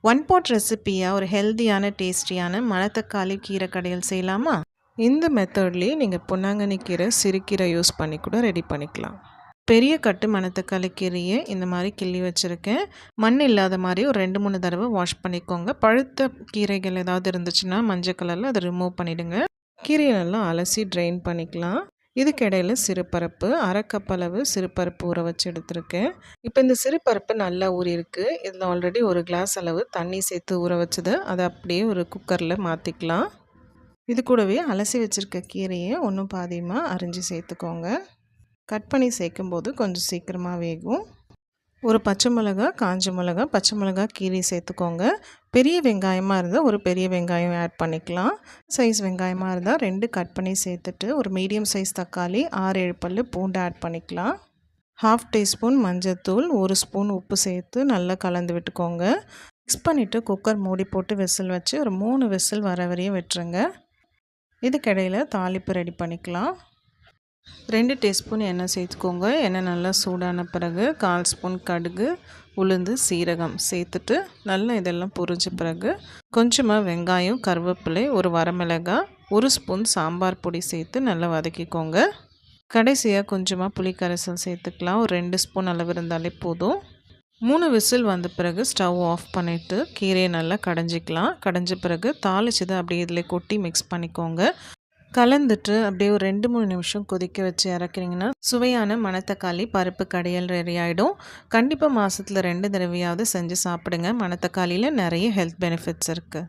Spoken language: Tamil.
ஒன் பாட் ரெசிப்பியாக ஒரு ஹெல்த்தியான டேஸ்டியான மணத்தக்காளி கீரை கடையல் செய்யலாமா? இந்த மெத்தட்லேயே நீங்கள் பொன்னாங்கண்ணி கீரை சிறுகீரை யூஸ் பண்ணி கூட ரெடி பண்ணிக்கலாம். பெரிய கட்டு மணத்தக்காளி கீரையை இந்த மாதிரி கிள்ளி வச்சுருக்கேன். மண் இல்லாத மாதிரி ஒரு 2-3 தடவை வாஷ் பண்ணிக்கோங்க. பழுத்த கீரைகள் ஏதாவது இருந்துச்சுன்னா மஞ்சள் கலரில் அதை ரிமூவ் பண்ணிவிடுங்க. கீரையை நல்லா அலசி ட்ரெயின் பண்ணிக்கலாம். இதுக்கு இடையில சிறுபருப்பு 1/2 கப் அளவு சிறுபருப்பு ஊற வச்சு எடுத்திருக்கேன். இப்போ இந்த சிறுபருப்பு நல்லா ஊறியிருக்கு. இதில் ஆல்ரெடி 1 கிளாஸ் அளவு தண்ணி சேர்த்து ஊற வச்சது அதை அப்படியே ஒரு குக்கரில் மாற்றிக்கலாம். இது கூடவே அலசி வச்சுருக்க கீரையை ஒன்றும் பாதியமாக அரிஞ்சு சேர்த்துக்கோங்க. கட் பண்ணி சேர்க்கும்போது கொஞ்சம் சீக்கிரமாக வேகும். ஒரு பச்சை மிளகா, காஞ்ச மிளகா, பச்சை மிளகா கீரை சேர்த்துக்கோங்க. பெரிய வெங்காயமாக இருந்தால் ஒரு பெரிய வெங்காயம் ஆட் பண்ணிக்கலாம். சைஸ் வெங்காயமாக இருந்தால் 2 கட் பண்ணி சேர்த்துட்டு ஒரு மீடியம் சைஸ் தக்காளி, 6-7 பல் பூண்டு ஆட் பண்ணிக்கலாம். 1/2 டீஸ்பூன் மஞ்சள்தூள், 1 ஸ்பூன் உப்பு சேர்த்து நல்லா கலந்து விட்டுக்கோங்க. மிக்ஸ் பண்ணிவிட்டு குக்கர் மூடி போட்டு விசில் வச்சு ஒரு 3 விசில் வர வரையும் விட்டுருங்க. இதுக்கிடையில் தாளிப்பு ரெடி பண்ணிக்கலாம். 2 டீஸ்பூன் எண்ணெய் சேர்த்துக்கோங்க. எண்ணெய் நல்லா சூடான பிறகு 1/4 ஸ்பூன் கடுகு, உளுந்து, சீரகம் சேர்த்துட்டு நல்லா இதெல்லாம் பொரிஞ்ச பிறகு கொஞ்சமாக வெங்காயம், கருவேப்பிலை, ஒரு வரமிளகாய், 1 ஸ்பூன் சாம்பார் பொடி சேர்த்து நல்லா வதக்கிக்கோங்க. கடைசியாக கொஞ்சமாக புளிக்கரைசல் சேர்த்துக்கலாம். ஒரு 2 ஸ்பூன் அளவு இருந்தாலே போதும். 3 விசில் வந்த பிறகு ஸ்டவ் ஆஃப் பண்ணிவிட்டு கீரையை நல்லா கடைஞ்சிக்கலாம். கடைஞ்ச பிறகு தாளிச்சதை அப்படியே இதில் கொட்டி மிக்ஸ் பண்ணிக்கோங்க. கலந்துட்டு அப்படியே ஒரு 2-3 நிமிஷம் கொதிக்க வச்சு இறக்குறீங்கன்னா சுவையான மணத்தக்காளி பருப்பு கடையல் ரெடி ஆகிடும். கண்டிப்பாக மாதத்தில் 2 தடவையாவது செஞ்சு சாப்பிடுங்க. மணத்தக்காளியில் நிறைய ஹெல்த் பெனிஃபிட்ஸ் இருக்குது.